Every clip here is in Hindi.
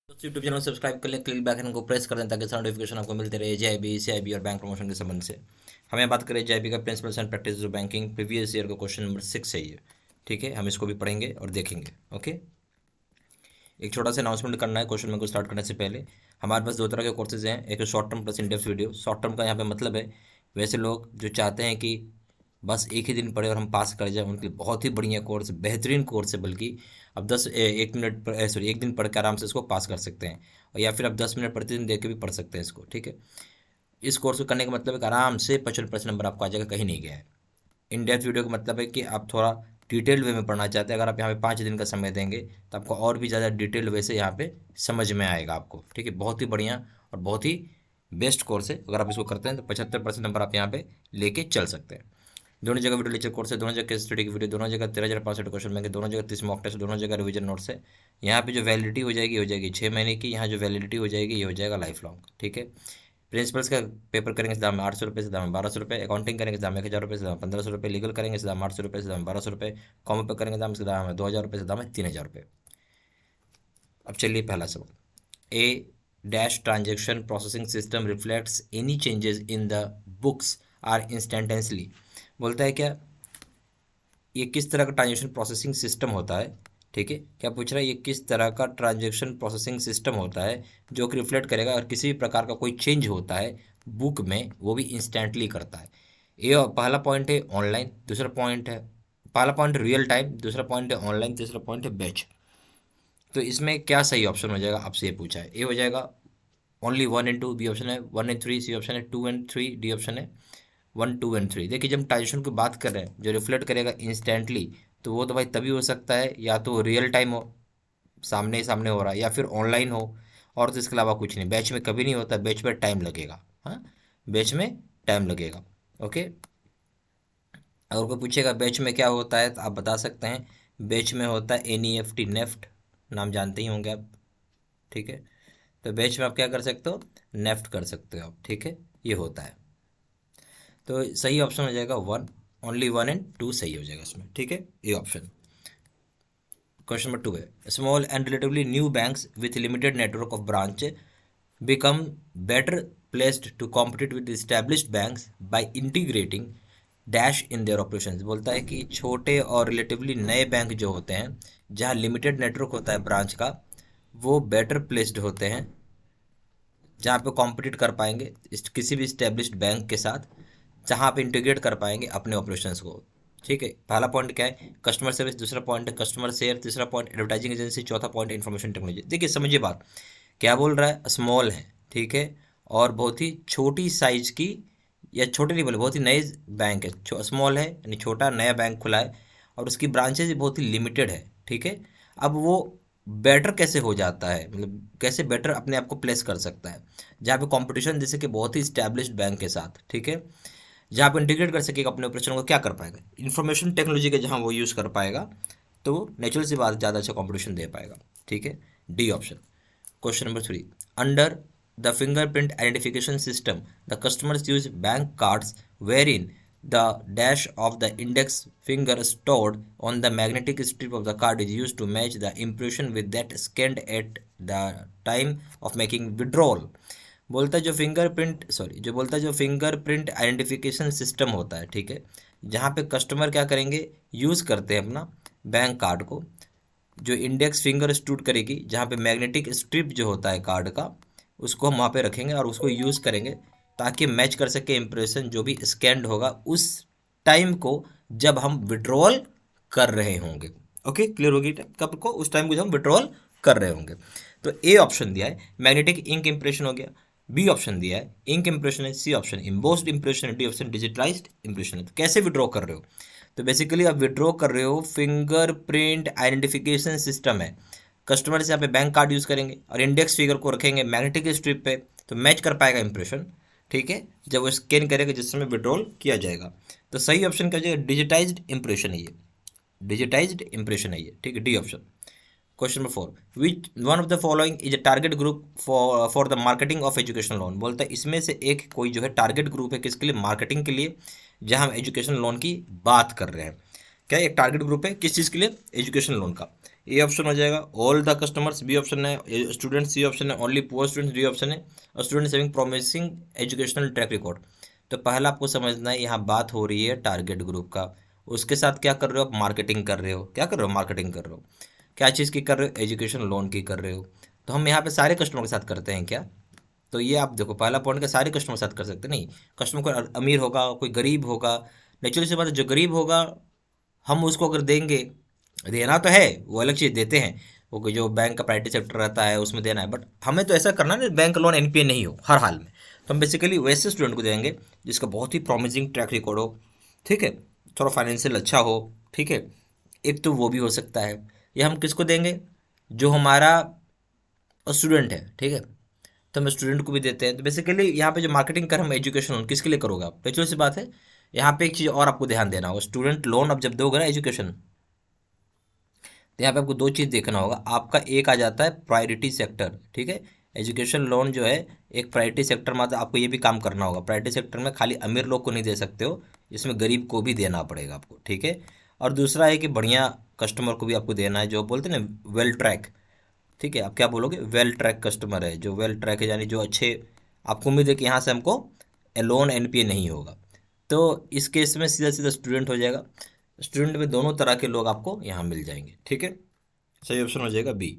दोस्तों यूट्यूब चैनल सब्सक्राइब कर लें, क्लिक बैक आइकन को प्रेस कर दें ताकि सारा नोटिफिकेशन आपको मिलते रहे जेआईबी, सीआईबी और बैंक प्रमोशन के संबंध से। हमें बात करें जेआईबी का principles and practice of banking, previous year का क्वेश्चन नंबर 6 है ये। ठीक है, हम इसको भी पढ़ेंगे और देखेंगे। ओके, एक छोटा सा अनाउंसमेंट करना है क्वेश्चन में को स्टार्ट करने से पहले। हमारे पास दो तरह के कोर्सेज हैं, एक short term plus in depth video. Short term का यहाँ पे मतलब है वैसे लोग जो चाहते हैं कि बस एक ही दिन पढ़े और हम पास कर जाए, उनके लिए बहुत ही बढ़िया कोर्स, बेहतरीन कोर्स है। बल्कि अब 1 मिनट सॉरी 1 दिन पढ़ के आराम से इसको पास कर सकते हैं, और या फिर आप 10 मिनट प्रतिदिन दे के भी पढ़ सकते हैं इसको। ठीक है, इस कोर्स को करने का मतलब है कि आराम से 55% नंबर आपको आ जाएगा, कहीं नहीं गया है। इन डेप्थ वीडियो का मतलब है कि आप थोड़ा डिटेल्ड वे में पढ़ना चाहते हैं। अगर आप यहाँ पे 5 दिन का समय देंगे तो आपको और भी ज़्यादा डिटेल्ड वे से यहाँ पे समझ में आएगा आपको। ठीक है, बहुत ही बढ़िया और बहुत ही बेस्ट कोर्स है। अगर आप इसको करते हैं तो 75% नंबर आप यहाँ पे लेके चल सकते हैं। दोनों जगह वीडियो लेक्चर कोर्स है, दोनों जगह केस स्टडी की वीडियो, दोनों जगह 13,500 क्वेश्चन बैंक, दोनों जगह 30 मॉक टेस्ट, दोनों जगह रिवीजन नोट्स है। यहाँ पे जो वैलिडिटी हो जाएगी 6 महीने की। यहाँ जो वैलिडिटी हो जाएगी ये हो जाएगा लाइफ लॉन्ग। ठीक है, प्रिंसिपल्स का पेपर करेंगे इस दाम में 800 रुपये, से दाम में 1200 रुपये। अकाउंटिंग करेंगे इस दाम में 1,000 रुपये, से दाम 1,500 रुपये। लीगल करेंगे इस दाम 800 रुपये, से दाम 1200 रुपये। कॉमन पे करेंगे दाम, से दाम है 2,000 रुपये, से दाम है 3,000 रुपये। अब चलिए पहला सवाल। A dash transaction processing system reflects any changes in the books are instantaneously. बोलता है क्या ये किस तरह का ट्रांजेक्शन प्रोसेसिंग सिस्टम होता है। ठीक है, क्या पूछ रहा है, ये किस तरह का ट्रांजेक्शन प्रोसेसिंग सिस्टम होता है जो कि रिफ्लेक्ट करेगा और किसी भी प्रकार का कोई चेंज होता है बुक में वो भी इंस्टेंटली करता है। ये पहला पॉइंट है ऑनलाइन, दूसरा पॉइंट है, पहला पॉइंट रियल टाइम, दूसरा पॉइंट है ऑनलाइन, तीसरा पॉइंट है बैच। तो इसमें क्या सही ऑप्शन हो जाएगा आपसे ये पूछा है। ए हो जाएगा ओनली 1 and 2, बी ऑप्शन है 1 and 3, सी ऑप्शन है 2 and 3, डी ऑप्शन है 1, 2 and 3। देखिए जब हम ट्रांजेक्शन की बात कर रहे हैं जो रिफ्लेक्ट करेगा इंस्टेंटली, तो वो तो भाई तभी हो सकता है या तो रियल टाइम हो, सामने ही सामने हो रहा है, या फिर ऑनलाइन हो, और तो इसके अलावा कुछ नहीं। बैच में कभी नहीं होता, बैच में टाइम लगेगा। हाँ, बैच में टाइम लगेगा। ओके, अगर कोई पूछेगा बैच में क्या होता है तो आप बता सकते हैं बैच में होता है NEFT, नेफ्ट, नाम जानते ही होंगे आप। ठीक है, तो बैच में आप क्या कर सकते हो, नेफ्ट कर सकते हो आप। ठीक है, ये होता है। तो सही ऑप्शन हो जाएगा 1, ओनली 1 and 2 सही हो जाएगा इसमें। ठीक है, ये ऑप्शन। क्वेश्चन नंबर 2 है small and relatively new banks with limited network of branch become better placed to compete with established banks by integrating dash in their operations. बोलता है कि छोटे और रिलेटिवली नए बैंक जो होते हैं जहां लिमिटेड नेटवर्क होता है ब्रांच का, वो बेटर प्लेस्ड होते हैं जहाँ पे कॉम्पिटिट कर पाएंगे किसी भी इस्टेब्लिश्ड बैंक के साथ, जहाँ पे इंटीग्रेट कर पाएंगे अपने ऑपरेशंस को। ठीक है, पहला पॉइंट क्या है, कस्टमर सर्विस, दूसरा पॉइंट है कस्टमर शेयर, तीसरा पॉइंट एडवर्टाइजिंग एजेंसी, चौथा पॉइंट इन्फॉर्मेशन टेक्नोलॉजी। देखिए समझिए बात क्या बोल रहा है, स्मॉल है, ठीक है, और बहुत ही छोटी साइज की, या छोटे नहीं बोले, बहुत ही नए बैंक है। स्मॉल है यानी छोटा नया बैंक खुला है, और उसकी ब्रांचेज बहुत ही लिमिटेड है। ठीक है, अब वो बेटर कैसे हो जाता है, मतलब कैसे बेटर अपने आप को प्लेस कर सकता है जहाँ पे कंपटीशन जैसे कि बहुत ही स्टैब्लिश्ड बैंक के साथ। ठीक है, जहाँ पे इंटीग्रेट कर सकेगा अपने ऑपरेशन को, क्या कर पाएगा, इन्फॉर्मेशन टेक्नोलॉजी का जहाँ वो यूज़ कर पाएगा, तो नेचुरल सी बात ज़्यादा अच्छा कंपटीशन दे पाएगा। ठीक है, D option. Question number 3, under the fingerprint identification system the customers use bank cards where the dash of the index finger stored on the magnetic strip of the card is used to match the impression with that scanned at the time of making withdrawal। बोलता है जो बोलता है जो फिंगरप्रिंट आइडेंटिफिकेशन सिस्टम होता है, ठीक है, जहाँ पे कस्टमर क्या करेंगे, यूज़ करते हैं अपना बैंक कार्ड को, जो इंडेक्स फिंगर स्टूड करेगी, जहाँ पे मैग्नेटिक स्ट्रिप जो होता है कार्ड का, उसको हम वहाँ पे रखेंगे और उसको यूज़ करेंगे ताकि मैच कर सके इम्प्रेशन जो भी स्कैंड होगा उस टाइम को जब हम विड्रॉल कर रहे होंगे। ओके, क्लियर होगी कब को, उस टाइम को जब हम विड्रॉल कर रहे होंगे। तो ए ऑप्शन दिया है मैग्नेटिक इंक इंप्रेशन हो गया, बी ऑप्शन दिया है इंक इंप्रेशन है, सी ऑप्शन इम्बोस्ड इंप्रेशन है, डी ऑप्शन डिजिटलाइज्ड इंप्रेशन है। तो कैसे विड्रॉ कर रहे हो, तो बेसिकली आप विड्रॉ कर रहे हो फिंगरप्रिंट आइडेंटिफिकेशन सिस्टम है। कस्टमर से यहाँ पे बैंक कार्ड यूज़ करेंगे और इंडेक्स फिगर को रखेंगे मैग्नेटिक स्ट्रिप पे, तो मैच कर पाएगा इंप्रेशन। ठीक है, जब वो स्कैन करेगा जिस समय विड्रॉल किया जाएगा। तो सही ऑप्शन क्या जाएगा, डिजिटाइज्ड इंप्रेशन है ये, डिजिटाइज्ड इंप्रेशन है ये। ठीक है, D option. Question number 4, which one of the following is a target group for the marketing of education loan. बोलता है इसमें से एक कोई जो है टारगेट ग्रुप है किसके लिए, मार्केटिंग के लिए, जहां हम एजुकेशन लोन की बात कर रहे हैं। क्या एक टारगेट ग्रुप है किस चीज़ के लिए, एजुकेशन लोन का। ए ऑप्शन हो जाएगा all the customers, B option है स्टूडेंट्स, सी ऑप्शन है only poor students, D option है students having promising educational track record. तो पहला आपको समझना है, यहाँ बात हो रही है टारगेट ग्रुप का, उसके साथ क्या कर रहे हो आप, मार्केटिंग कर रहे हो। क्या कर रहे हो, मार्केटिंग कर रहे हो। क्या चीज़ की कर रहे हो, एजुकेशन लोन की कर रहे हो। तो हम यहाँ पे सारे कस्टमर के साथ करते हैं क्या, तो ये आप देखो पहला पॉइंट का सारे कस्टमर के साथ कर सकते नहीं। कस्टमर कोई अमीर होगा, कोई गरीब होगा, नेचुरली सी बात है, जो गरीब होगा हम उसको अगर देंगे, देना तो है वो अलग चीज़, देते हैं वो जो बैंक का प्राइवेट सेक्टर रहता है उसमें देना है, बट हमें तो ऐसा करना है ना बैंक लोन एनपीए नहीं हो हर हाल में। तो हम बेसिकली वैसे स्टूडेंट को देंगे जिसका बहुत ही प्रॉमिसिंग ट्रैक रिकॉर्ड हो, ठीक है, थोड़ा फाइनेंशियल अच्छा हो, ठीक है, एक तो वो भी हो सकता है। या हम किसको देंगे, जो हमारा स्टूडेंट है, ठीक है, तो हम स्टूडेंट को भी देते हैं। तो बेसिकली यहाँ पे जो मार्केटिंग कर हम एजुकेशन लोन किसके लिए करोगे आप, नेचुरल सी बात है। यहाँ पे एक चीज़ और आपको ध्यान देना होगा, स्टूडेंट लोन अब जब दोगे ना एजुकेशन, तो यहाँ पे आपको दो चीज़ देखना होगा। आपका एक आ जाता है प्रायोरिटी सेक्टर, ठीक है, एजुकेशन लोन जो है एक प्रायोरिटी सेक्टर, मतलब आपको ये भी काम करना होगा। प्रायोरिटी सेक्टर में खाली अमीर लोग को नहीं दे सकते हो, इसमें गरीब को भी देना पड़ेगा आपको, ठीक है। और दूसरा है कि बढ़िया कस्टमर को भी आपको देना है, जो बोलते हैं ना वेल ट्रैक, ठीक है, आप क्या बोलोगे, वेल ट्रैक कस्टमर है, जो वेल ट्रैक है यानी जो अच्छे, आपको उम्मीद है कि यहाँ से हमको लोन एनपीए नहीं होगा। तो इस केस में सीधा सीधा स्टूडेंट हो जाएगा। स्टूडेंट में दोनों तरह के लोग आपको यहाँ मिल जाएंगे, ठीक है। सही ऑप्शन हो जाएगा B.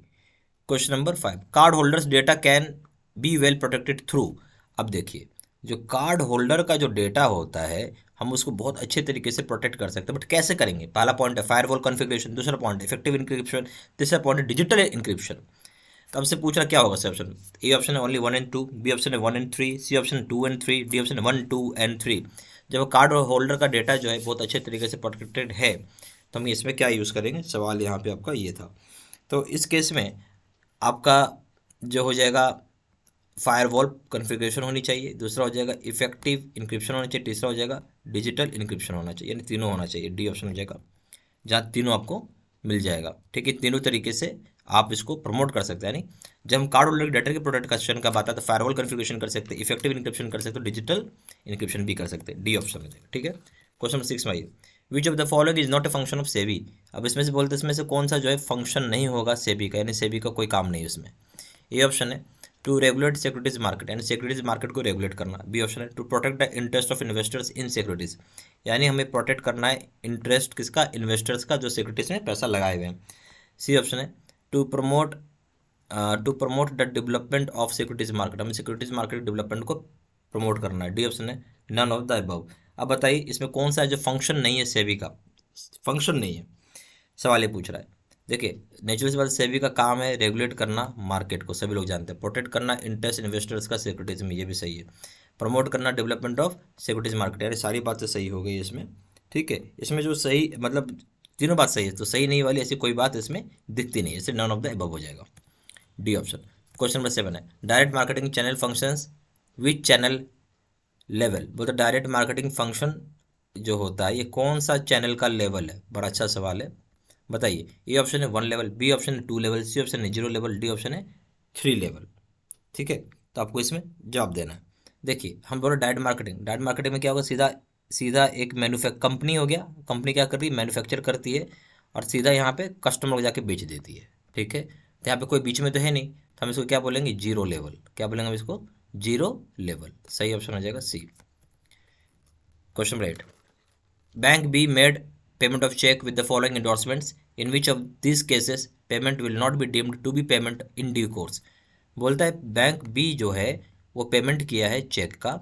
Question number 5, card holders data can be well protected through. अब देखिए, जो कार्ड होल्डर का जो डेटा होता है हम उसको बहुत अच्छे तरीके से प्रोटेक्ट कर सकते हैं, बट कैसे करेंगे। पहला पॉइंट है फायरवॉल कॉन्फ़िगरेशन, दूसरा पॉइंट इफेक्टिव इंक्रिप्शन, तीसरा पॉइंट है डिजिटल इंक्रिप्शन। तो हमसे पूछ रहा क्या होगा सर ऑप्शन, ए ऑप्शन है ओनली 1 एंड 2, बी ऑप्शन है 1 एंड 3, सी ऑप्शन है 2 एंड 3, डी ऑप्शन है 1 2 एंड 3। जब कार्ड होल्डर का डेटा जो है बहुत अच्छे तरीके से प्रोटेक्टेड है तो हम इसमें क्या यूज़ करेंगे, सवाल यहाँ पे आपका ये था। तो इस केस में आपका जो हो जाएगा फायरवॉल कॉन्फ़िगरेशन होनी चाहिए, दूसरा हो जाएगा इफेक्टिव इंक्रिप्शन होना चाहिए, तीसरा हो जाएगा डिजिटल इंक्रिप्शन होना चाहिए, यानी तीनों होना चाहिए, डी ऑप्शन हो जाएगा, जहाँ तीनों आपको मिल जाएगा, ठीक है। तीनों तरीके से आप इसको प्रमोट कर सकते हैं, यानी जब हम कार्ड होल्डर डेटा के प्रोटेक्शन का बात है तो फायरवॉल कॉन्फ़िगरेशन कर सकते हैं, इफेक्टिव इंक्रिप्शन कर सकते हो, डिजिटल इंक्रिप्शन भी कर सकते हैं, डी ऑप्शन हो जाएगा, ठीक है। क्वेश्चन नंबर 6 में आइए, which of the following is not a function of SEBI. अब इसमें से बोलते हैं इसमें से कौन सा जो है फंक्शन नहीं होगा सेबी का, यानी सेबी का कोई काम नहीं है उसमें। ए ऑप्शन है टू रेगुलेट सिक्योरिटीज मार्केट, यानी सिक्योरिटीज मार्केट को रेगुलेट करना। बी ऑप्शन है to protect the interest of investors in securities, यानी हमें प्रोटेक्ट करना है इंटरेस्ट किसका, इन्वेस्टर्स का, जो सिक्योरिटीज में पैसा लगाए हुए हैं। सी ऑप्शन है to promote the development of securities market, हमें सिक्योरिटीज मार्केट डेवलपमेंट को प्रमोट करना है। डी ऑप्शन है नन ऑफ द अबव। अब बताइए इसमें कौन सा है जो फंक्शन नहीं है सेबी का, फंक्शन नहीं है, सवाल ये पूछ रहा है। देखिए नेचुरल सी बात, सेबी का काम है रेगुलेट करना मार्केट को, सभी लोग जानते हैं, प्रोटेक्ट करना इंटरेस्ट इन्वेस्टर्स का सिक्योरिटीज में, ये भी सही है, प्रमोट करना डेवलपमेंट ऑफ सिक्योरिटीज मार्केट, यानी सारी बातें सही हो गई इसमें, ठीक है। इसमें जो सही मतलब तीनों बात सही है, तो सही नहीं वाली ऐसी कोई बात इसमें दिखती नहीं है, इससे नन ऑफ द अबव हो जाएगा, डी ऑप्शन। क्वेश्चन नंबर 7 है direct marketing channel functions which channel level, बोलते डायरेक्ट मार्केटिंग फंक्शन जो होता है ये कौन सा चैनल का लेवल है, बड़ा अच्छा सवाल है, बताइए। ए ऑप्शन है 1 लेवल, बी ऑप्शन है 2 लेवल, सी ऑप्शन है 0 लेवल, डी ऑप्शन है 3 लेवल, ठीक है। तो आपको इसमें जवाब देना है। देखिए हम बोलो डायरेक्ट मार्केटिंग, डायरेक्ट मार्केटिंग में क्या होगा, सीधा सीधा एक कंपनी हो गया, कंपनी क्या कर रही है, मैन्युफैक्चर करती है और सीधा यहाँ पे कस्टमर को जाके बेच देती है, ठीक है। तो यहाँ पे कोई बीच में तो है नहीं, तो हम इसको क्या बोलेंगे, 0 लेवल, क्या बोलेंगे हम इसको, 0 लेवल, सही ऑप्शन हो जाएगा C. Question number 8, bank B made payment of cheque with the following endorsements, in which of this cases payment will not be deemed to be payment in due course. बोलता है बैंक बी जो है वो पेमेंट किया है चेक का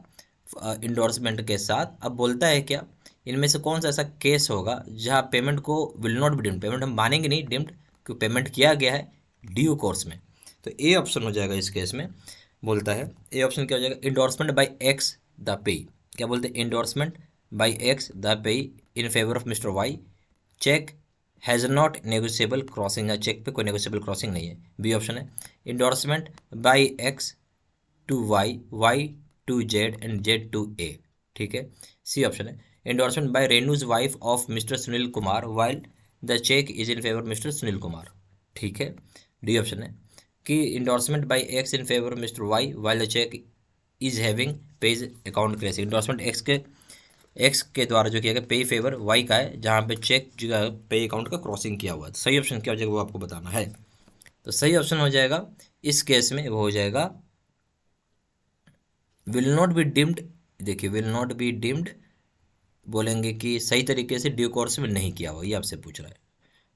इंडोर्समेंट के साथ। अब बोलता है क्या, इनमें से कौन सा ऐसा केस होगा जहाँ पेमेंट को will not be deemed, payment हम मानेंगे नहीं डीम्ड, क्योंकि पेमेंट किया गया है ड्यू कोर्स में। तो ए ऑप्शन हो जाएगा इस केस में, बोलता है ए ऑप्शन क्या हो जाएगा, इंडोर्समेंट बाय एक्स द पे, क्या बोलते हैं, endorsement by X the payee in favour of mister Y, cheque has not negotiable crossing, या चेक पे कोई नेगोशिएबल क्रॉसिंग नहीं है। बी ऑप्शन है endorsement by X to Y, Y to Z and Z to A, ठीक है। सी ऑप्शन है endorsement by Renu's wife of mister Sunil Kumar while the cheque is in favour mister Sunil Kumar, ठीक है। डी ऑप्शन है कि endorsement by X in favour mister Y while the cheque is having payee account crossing, endorsement X के एक्स के द्वारा जो किया गया पे फेवर वाई का है, जहाँ पे चेक जो है पे अकाउंट का क्रॉसिंग किया हुआ है। तो सही ऑप्शन क्या हो जाएगा वो आपको बताना है। तो सही ऑप्शन हो जाएगा इस केस में वो हो जाएगा विल नॉट बी डिम्ड। देखिए विल नॉट बी डिम्ड बोलेंगे कि सही तरीके से ड्यू कोर्स में नहीं किया हुआ, ये आपसे पूछ रहा है।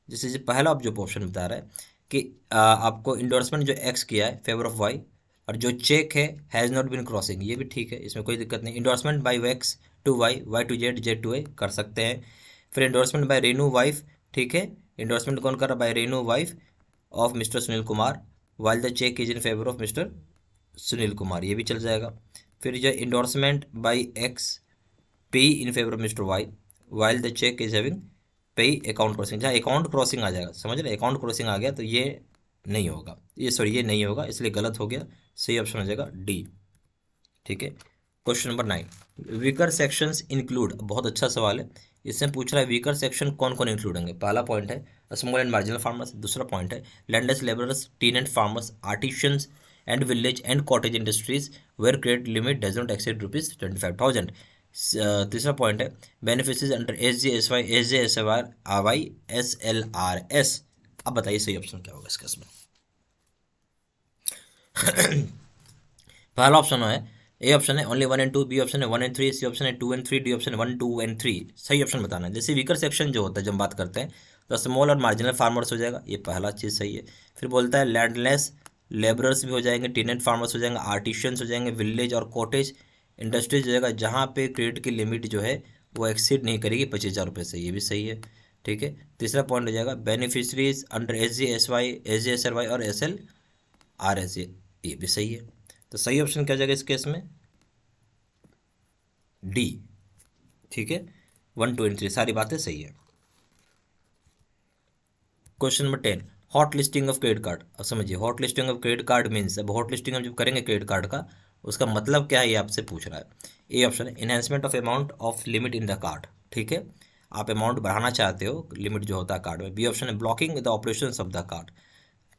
जैसे पहला आप जो ऑप्शन बता रहा है कि आपको इंडोर्समेंट जो एक्स किया है फेवर ऑफ वाई, और जो चेक है हैज़ नॉट बीन क्रॉसिंग, ये भी ठीक है, इसमें कोई दिक्कत नहीं। Endorsement by X to Y, Y to Z, Z to A कर सकते हैं। फिर इंडोर्समेंट बाय रेनू वाइफ, ठीक है, इंडोर्समेंट कौन कर रहा है, by Renu wife of mister Sunil Kumar, while the cheque is in favour of mister Sunil Kumar, ये भी चल जाएगा। फिर जो endorsement by X pay in favour of mister Y while the cheque is having pay account crossing, जहाँ अकाउंट क्रॉसिंग आ जाएगा, समझ रहे, अकाउंट क्रॉसिंग आ गया तो ये नहीं होगा, ये सॉरी ये नहीं होगा, इसलिए गलत हो गया। सही ऑप्शन हो जाएगा डी। ठीक है, question number 9, weaker sections include, बहुत अच्छा सवाल है। इसमें पूछ रहा है वीकर सेक्शन कौन कौन इंक्लूड होंगे। पहला पॉइंट है स्मॉल एंड मार्जिनल फार्मर्स, दूसरा पॉइंट है landless labourers, tenant farmers, artisans and village and cottage industries where credit limit does not exceed ₹25,000। तीसरा पॉइंट है beneficiaries under SGSY, SJSY, RY, SLRS। अब बताइए सही ऑप्शन क्या होगा इसका इसमें। पहला ऑप्शन है ए ऑप्शन है ओनली 1 एंड 2, बी ऑप्शन है 1 एंड 3, सी ऑप्शन है 2 एंड 3, डी ऑप्शन है 1, 2 एंड 3। सही ऑप्शन बताना है। जैसे वीकर सेक्शन जो होता है जब हम बात करते हैं तो स्मॉल और मार्जिनल फार्मर्स हो जाएगा, ये पहला चीज़ सही है। फिर बोलता है लैंडलेस लेबरर्स भी हो जाएंगे, टीनेंट फार्मर्स हो जाएंगे, आर्टिशियंस हो जाएंगे, विलेज और कॉटेज इंडस्ट्रीज हो जाएगा जहाँ पे क्रेडिट की लिमिट जो है वो एक्सीड नहीं करेगी 25,000 रुपये से, ये भी सही है। ठीक है, तीसरा पॉइंट हो जाएगा बेनिफिशरीज अंडर SGSY, SJSY और SLRS, ये भी सही है। तो सही ऑप्शन क्या हो जाएगा इस केस में, डी। ठीक है, 1, 2 एंड 3 सारी बातें सही है। Question number 10, hot listing of credit card. अब समझिए hot listing of credit card means, अब हॉट लिस्टिंग हम जब करेंगे क्रेडिट कार्ड का उसका मतलब क्या है ये आपसे पूछ रहा है। ए ऑप्शन है enhancement of amount of limit in the card, ठीक है, आप अमाउंट बढ़ाना चाहते हो लिमिट जो होता है कार्ड में। बी ऑप्शन है blocking the operations of the card,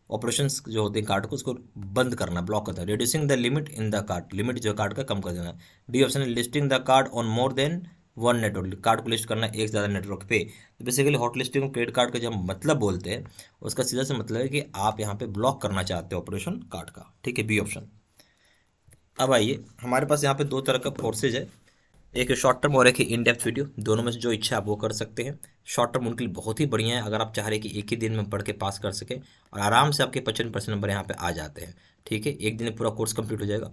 operations जो होते हैं कार्ड को उसको बंद करना, ब्लॉक करना। Reducing the limit in the card, limit जो कार्ड का कम कर देना। डी ऑप्शन है listing the card on more than one network, card को लिस्ट करना एक ज़्यादा नेटवर्क पे। तो basically hot listing credit card का जब मतलब बोलते हैं उसका सीधा से मतलब है कि आप यहाँ पे ब्लॉक करना चाहते हो ऑपरेशन कार्ड का। ठीक है, बी ऑप्शन। अब आइए हमारे पास यहाँ पे दो तरह का कोर्सेज है, एक शॉर्ट टर्म और एक इन डेप्थ वीडियो, दोनों में से जो इच्छा आप वो कर सकते हैं। शॉर्ट टर्म उनके लिए बहुत ही बढ़िया है अगर आप चाह रहे हैं कि एक ही दिन में पढ़ के पास कर सकें, और आराम से आपके 55% नंबर यहाँ पे आ जाते हैं। ठीक है, एक दिन में पूरा कोर्स कंप्लीट हो जाएगा।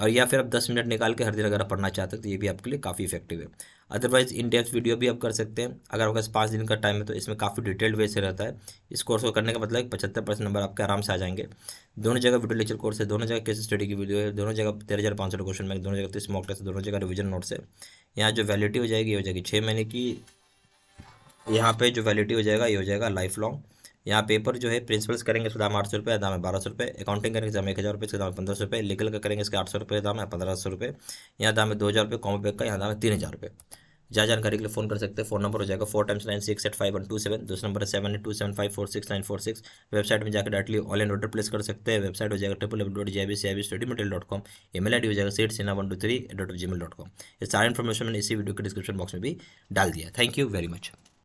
और या फिर आप 10 मिनट निकाल के हर दिन अगर आप पढ़ना चाहते हैं तो ये भी आपके लिए काफ़ी इफेक्टिव है। अदरवाइज इन डेप्थ वीडियो भी आप कर सकते हैं अगर आपके पास 5 दिन का टाइम है, तो इसमें काफ़ी डिटेल्ड वे से रहता है। इस कोर्स को करने का मतलब 75% नंबर आपके आराम से आ जाएंगे। दोनों जगह वीडियो लेक्चर कोर्स है, दोनों जगह केस स्टडी की वीडियो है, दोनों जगह 13,500 क्वेश्चन बैंक, दोनों जगह 30 मॉक टेस्ट, दोनों जगह रिविजन नोट्स है। यहाँ जो वैलिडिटी हो जाएगी 6 महीने की। यहाँ पे जो वैलिडिटी हो जाएगा ये हो जाएगा लाइफ लॉन्ग। यहाँ पेपर जो है प्रिंसिपल्स करेंगे इसका दाम 800 रुपये, दाम है 1200 रुपये। अकाउंटिंग करेंगे दाम 1,000 रुपये, इसका दाम है 1500 रुपये। लीगल का करेंगे इसका 800 रुपये, दाम है 1500 रुपये। यहाँ दाम है 2,000 रुपये। कॉमो बैग का यहाँ दाम है 3,000 रुपये। जहाँ जानकारी के लिए फोन कर सकते हैं। फोन नंबर हो जाएगा 4 टाइम्स 9685 दूसरा नंबर है 7275469646। वेबसाइट में जाकर डायरेक्टली ऑनलाइन ऑर्डर प्लेस कर सकते हैं। वेबसाइट हो जाएगा www.jibstudymaterial.com। ईमेल आईडी हो जाएगा seedsina123@gmail.com। ये सारी इन्फॉर्मेशन मैंने इसी वीडियो के डिस्क्रिप्शन बॉक्स में भी डाल दिया। Thank you very much.